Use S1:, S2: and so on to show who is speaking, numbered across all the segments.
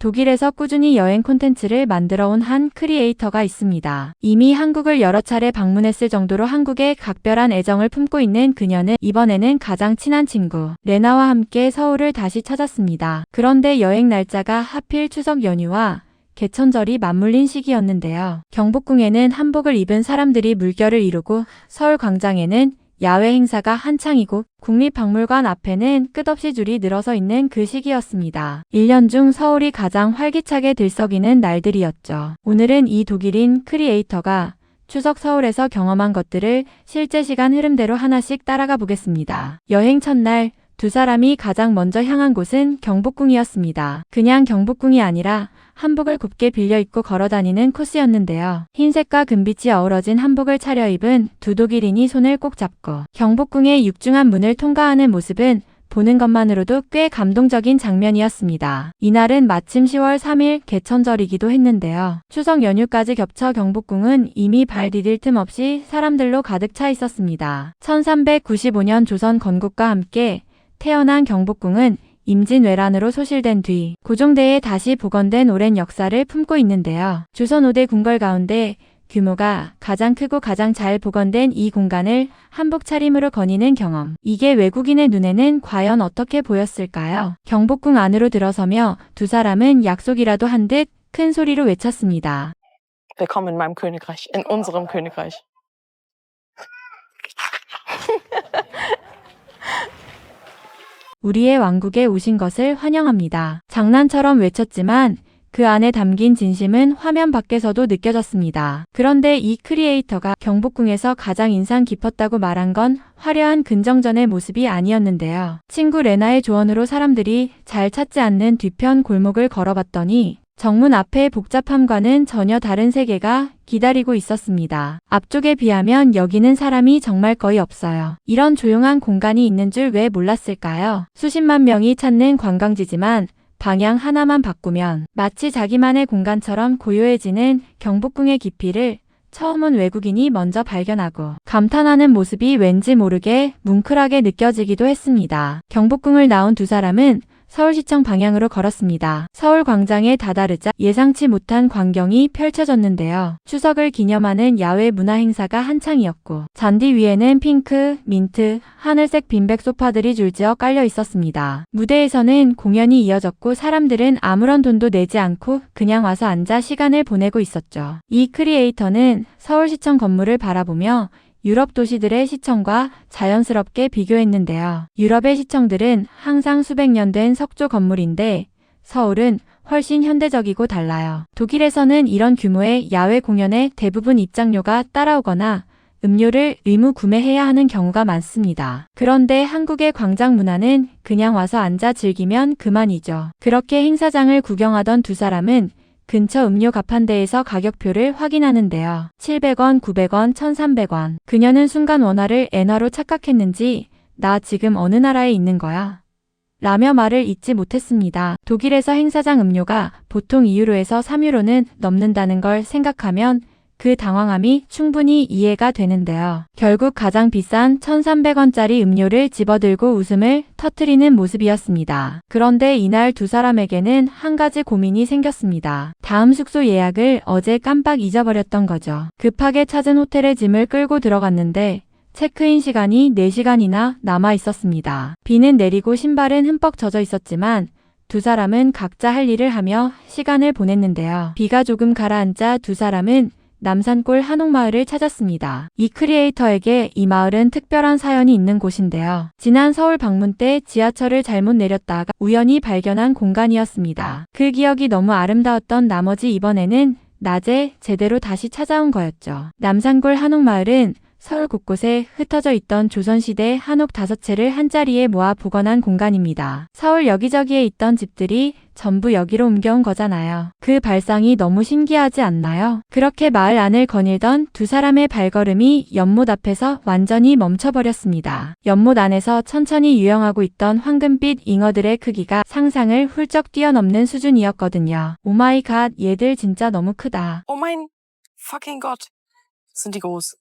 S1: 독일에서 꾸준히 여행 콘텐츠를 만들어 온 한 크리에이터가 있습니다. 이미 한국을 여러 차례 방문했을 정도로 한국에 각별한 애정을 품고 있는 그녀는 이번에는 가장 친한 친구 레나와 함께 서울을 다시 찾았습니다. 그런데 여행 날짜가 하필 추석 연휴와 개천절이 맞물린 시기였는데요. 경복궁에는 한복을 입은 사람들이 물결을 이루고 서울 광장에는 야외 행사가 한창이고 국립박물관 앞에는 끝없이 줄이 늘어서 있는 그 시기였습니다. 1년 중 서울이 가장 활기차게 들썩이는 날들이었죠. 오늘은 이 독일인 크리에이터가 추석 서울에서 경험한 것들을 실제 시간 흐름대로 하나씩 따라가 보겠습니다. 여행 첫날 두 사람이 가장 먼저 향한 곳은 경복궁이었습니다. 그냥 경복궁이 아니라 한복을 곱게 빌려 입고 걸어다니는 코스였는데요. 흰색과 금빛이 어우러진 한복을 차려입은 두 독일인이 손을 꼭 잡고 경복궁의 육중한 문을 통과하는 모습은 보는 것만으로도 꽤 감동적인 장면이었습니다. 이날은 마침 10월 3일 개천절이기도 했는데요. 추석 연휴까지 겹쳐 경복궁은 이미 발 디딜 틈 없이 사람들로 가득 차 있었습니다. 1395년 조선 건국과 함께 태어난 경복궁은 임진왜란으로 소실된 뒤 고종대에 다시 복원된 오랜 역사를 품고 있는데요. 조선 5대 궁궐 가운데 규모가 가장 크고 가장 잘 복원된 이 공간을 한복 차림으로 거니는 경험. 이게 외국인의 눈에는 과연 어떻게 보였을까요? 경복궁 안으로 들어서며 두 사람은 약속이라도 한 듯 큰 소리로 외쳤습니다.
S2: Willkommen in meinem Königreich, in unserem Königreich.
S1: 우리의 왕국에 오신 것을 환영합니다. 장난처럼 외쳤지만 그 안에 담긴 진심은 화면 밖에서도 느껴졌습니다. 그런데 이 크리에이터가 경복궁에서 가장 인상 깊었다고 말한 건 화려한 근정전의 모습이 아니었는데요. 친구 레나의 조언으로 사람들이 잘 찾지 않는 뒤편 골목을 걸어봤더니 정문 앞의 복잡함과는 전혀 다른 세계가 기다리고 있었습니다. 앞쪽에 비하면 여기는 사람이 정말 거의 없어요. 이런 조용한 공간이 있는 줄 왜 몰랐을까요? 수십만 명이 찾는 관광지지만 방향 하나만 바꾸면 마치 자기만의 공간처럼 고요해지는 경복궁의 깊이를 처음 온 외국인이 먼저 발견하고 감탄하는 모습이 왠지 모르게 뭉클하게 느껴지기도 했습니다. 경복궁을 나온 두 사람은 서울시청 방향으로 걸었습니다. 서울 광장에 다다르자 예상치 못한 광경이 펼쳐졌는데요. 추석을 기념하는 야외 문화 행사가 한창이었고 잔디 위에는 핑크, 민트, 하늘색 빈백 소파들이 줄지어 깔려 있었습니다. 무대에서는 공연이 이어졌고 사람들은 아무런 돈도 내지 않고 그냥 와서 앉아 시간을 보내고 있었죠. 이 크리에이터는 서울시청 건물을 바라보며 유럽 도시들의 시청과 자연스럽게 비교했는데요. 유럽의 시청들은 항상 수백 년 된 석조 건물인데 서울은 훨씬 현대적이고 달라요. 독일에서는 이런 규모의 야외 공연에 대부분 입장료가 따라오거나 음료를 의무 구매해야 하는 경우가 많습니다. 그런데 한국의 광장 문화는 그냥 와서 앉아 즐기면 그만이죠. 그렇게 행사장을 구경하던 두 사람은 근처 음료 가판대에서 가격표를 확인하는데요. 700원, 900원, 1300원. 그녀는 순간 원화를 엔화로 착각했는지 나 지금 어느 나라에 있는 거야? 라며 말을 잇지 못했습니다. 독일에서 행사장 음료가 보통 2유로에서 3유로는 넘는다는 걸 생각하면 그 당황함이 충분히 이해가 되는데요. 결국 가장 비싼 1300원짜리 음료를 집어들고 웃음을 터뜨리는 모습이었습니다. 그런데 이날 두 사람에게는 한 가지 고민이 생겼습니다. 다음 숙소 예약을 어제 깜빡 잊어버렸던 거죠. 급하게 찾은 호텔에 짐을 끌고 들어갔는데 체크인 시간이 4시간이나 남아 있었습니다. 비는 내리고 신발은 흠뻑 젖어 있었지만 두 사람은 각자 할 일을 하며 시간을 보냈는데요. 비가 조금 가라앉자 두 사람은 남산골 한옥마을을 찾았습니다. 이 크리에이터에게 이 마을은 특별한 사연이 있는 곳인데요. 지난 서울 방문 때 지하철을 잘못 내렸다가 우연히 발견한 공간이었습니다. 그 기억이 너무 아름다웠던 나머지 이번에는 낮에 제대로 다시 찾아온 거였죠. 남산골 한옥마을은 서울 곳곳에 흩어져 있던 조선시대 한옥 5채를 한자리에 모아 복원한 공간입니다. 서울 여기저기에 있던 집들이 전부 여기로 옮겨온 거잖아요. 그 발상이 너무 신기하지 않나요? 그렇게 마을 안을 거닐던 두 사람의 발걸음이 연못 앞에서 완전히 멈춰버렸습니다. 연못 안에서 천천히 유영하고 있던 황금빛 잉어들의 크기가 상상을 훌쩍 뛰어넘는 수준이었거든요. 오마이 갓, 얘들 진짜 너무 크다.
S2: Oh mein fucking Gott, sind die groß.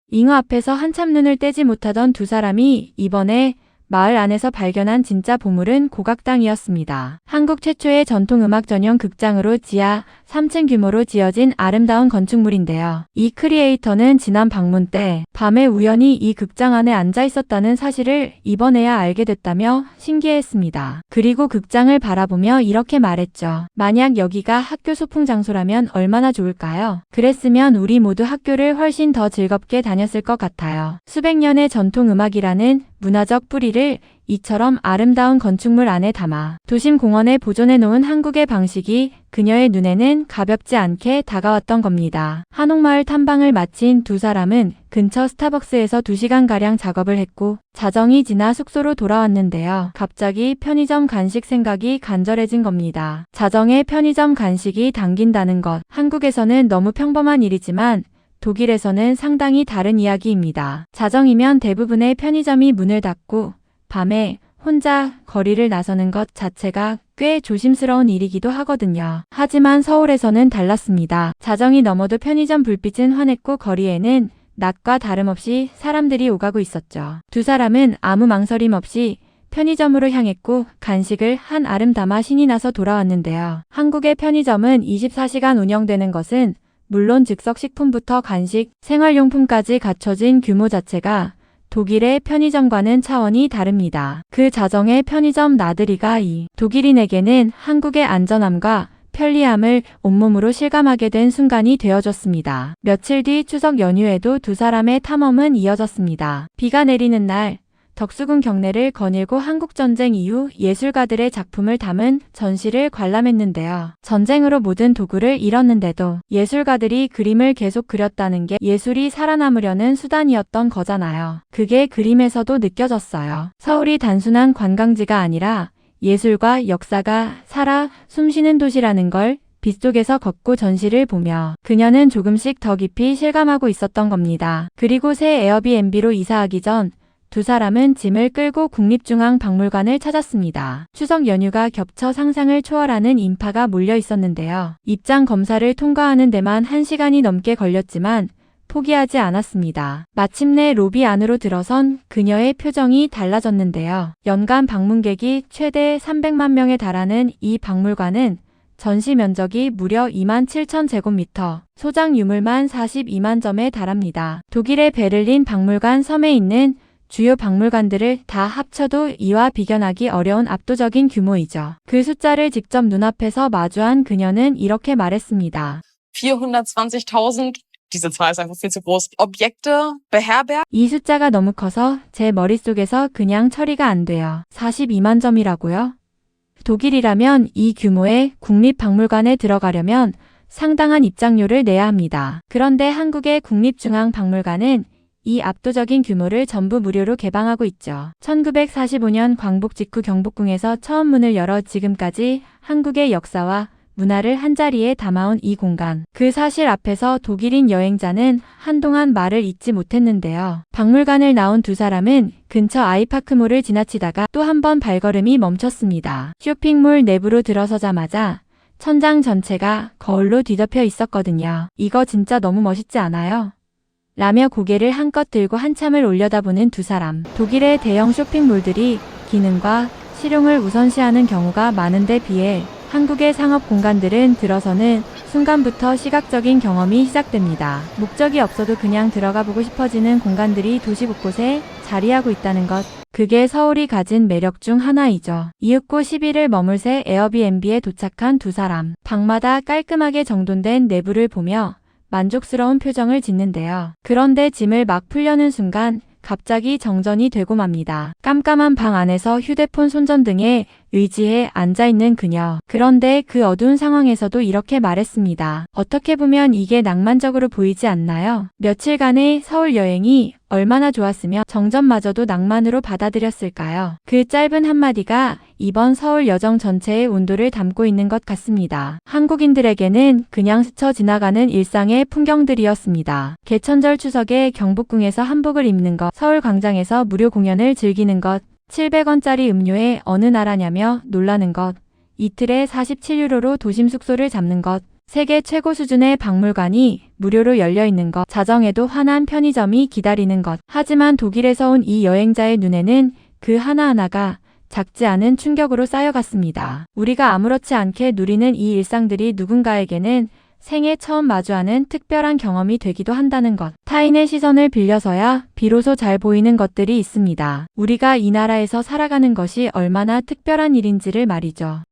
S1: 잉어 앞에서 한참 눈을 떼지 못하던 두 사람이 이번에 마을 안에서 발견한 진짜 보물은 고각당이었습니다. 한국 최초의 전통음악 전용 극장으로 지하 3층 규모로 지어진 아름다운 건축물인데요. 이 크리에이터는 지난 방문 때 밤에 우연히 이 극장 안에 앉아 있었다는 사실을 이번에야 알게 됐다며 신기해했습니다. 그리고 극장을 바라보며 이렇게 말했죠. 만약 여기가 학교 소풍 장소라면 얼마나 좋을까요? 그랬으면 우리 모두 학교를 훨씬 더 즐겁게 다녔을 것 같아요. 수백 년의 전통음악이라는 문화적 뿌리를 이처럼 아름다운 건축물 안에 담아 도심 공원에 보존해 놓은 한국의 방식이 그녀의 눈에는 가볍지 않게 다가왔던 겁니다. 한옥마을 탐방을 마친 두 사람은 근처 스타벅스에서 2시간가량 작업을 했고 자정이 지나 숙소로 돌아왔는데요. 갑자기 편의점 간식 생각이 간절해진 겁니다. 자정에 편의점 간식이 당긴다는 것, 한국에서는 너무 평범한 일이지만 독일에서는 상당히 다른 이야기입니다. 자정이면 대부분의 편의점이 문을 닫고 밤에 혼자 거리를 나서는 것 자체가 꽤 조심스러운 일이기도 하거든요. 하지만 서울에서는 달랐습니다. 자정이 넘어도 편의점 불빛은 환했고 거리에는 낮과 다름없이 사람들이 오가고 있었죠. 두 사람은 아무 망설임 없이 편의점으로 향했고 간식을 한 알음 담아 신이 나서 돌아왔는데요. 한국의 편의점은 24시간 운영되는 것은 물론 즉석식품부터 간식, 생활용품까지 갖춰진 규모 자체가 독일의 편의점과는 차원이 다릅니다. 그 자정의 편의점 나들이가 이 독일인에게는 한국의 안전함과 편리함을 온몸으로 실감하게 된 순간이 되어줬습니다. 며칠 뒤 추석 연휴에도 두 사람의 탐험은 이어졌습니다. 비가 내리는 날 덕수궁 경내를 거닐고 한국전쟁 이후 예술가들의 작품을 담은 전시를 관람했는데요. 전쟁으로 모든 도구를 잃었는데도 예술가들이 그림을 계속 그렸다는 게 예술이 살아남으려는 수단이었던 거잖아요. 그게 그림에서도 느껴졌어요. 서울이 단순한 관광지가 아니라 예술과 역사가 살아 숨쉬는 도시라는 걸 빗속에서 걷고 전시를 보며 그녀는 조금씩 더 깊이 실감하고 있었던 겁니다. 그리고 새 에어비앤비로 이사하기 전 두 사람은 짐을 끌고 국립중앙박물관을 찾았습니다. 추석 연휴가 겹쳐 상상을 초월하는 인파가 몰려 있었는데요. 입장 검사를 통과하는 데만 1시간이 넘게 걸렸지만 포기하지 않았습니다. 마침내 로비 안으로 들어선 그녀의 표정이 달라졌는데요. 연간 방문객이 최대 300만 명에 달하는 이 박물관은 전시 면적이 무려 27,000제곱미터, 소장 유물만 42만 점에 달합니다. 독일의 베를린 박물관 섬에 있는 주요 박물관들을 다 합쳐도 이와 비견하기 어려운 압도적인 규모이죠. 그 숫자를 직접 눈앞에서 마주한 그녀는 이렇게 말했습니다.
S2: 420.000, diese Zahl ist einfach viel zu groß, Objekte beherbergt.
S1: 이 숫자가 너무 커서 제 머릿속에서 그냥 처리가 안 돼요. 42만 점이라고요? 독일이라면 이 규모의 국립박물관에 들어가려면 상당한 입장료를 내야 합니다. 그런데 한국의 국립중앙박물관은 이 압도적인 규모를 전부 무료로 개방하고 있죠. 1945년 광복 직후 경복궁에서 처음 문을 열어 지금까지 한국의 역사와 문화를 한자리에 담아온 이 공간. 그 사실 앞에서 독일인 여행자는 한동안 말을 잇지 못했는데요. 박물관을 나온 두 사람은 근처 아이파크몰을 지나치다가 또 한 번 발걸음이 멈췄습니다. 쇼핑몰 내부로 들어서자마자 천장 전체가 거울로 뒤덮여 있었거든요. 이거 진짜 너무 멋있지 않아요? 라며 고개를 한껏 들고 한참을 올려다보는 두 사람. 독일의 대형 쇼핑몰들이 기능과 실용을 우선시하는 경우가 많은데 비해 한국의 상업 공간들은 들어서는 순간부터 시각적인 경험이 시작됩니다. 목적이 없어도 그냥 들어가 보고 싶어지는 공간들이 도시 곳곳에 자리하고 있다는 것. 그게 서울이 가진 매력 중 하나이죠. 이윽고 10일을 머물 새 에어비앤비에 도착한 두 사람. 방마다 깔끔하게 정돈된 내부를 보며 만족스러운 표정을 짓는데요. 그런데 짐을 막 풀려는 순간 갑자기 정전이 되고 맙니다. 깜깜한 방 안에서 휴대폰 손전등에 의지해 앉아있는 그녀. 그런데 그 어두운 상황에서도 이렇게 말했습니다. 어떻게 보면 이게 낭만적으로 보이지 않나요? 며칠간의 서울 여행이 얼마나 좋았으면 정전마저도 낭만으로 받아들였을까요? 그 짧은 한마디가 이번 서울 여정 전체의 온도를 담고 있는 것 같습니다. 한국인들에게는 그냥 스쳐 지나가는 일상의 풍경들이었습니다. 개천절 추석에 경복궁에서 한복을 입는 것, 서울 광장에서 무료 공연을 즐기는 것, 700원짜리 음료에 어느 나라냐며 놀라는 것, 이틀에 47유로로 도심 숙소를 잡는 것, 세계 최고 수준의 박물관이 무료로 열려있는 것, 자정에도 환한 편의점이 기다리는 것. 하지만 독일에서 온 이 여행자의 눈에는 그 하나하나가 작지 않은 충격으로 쌓여갔습니다. 우리가 아무렇지 않게 누리는 이 일상들이 누군가에게는 생애 처음 마주하는 특별한 경험이 되기도 한다는 것. 타인의 시선을 빌려서야 비로소 잘 보이는 것들이 있습니다. 우리가 이 나라에서 살아가는 것이 얼마나 특별한 일인지를 말이죠.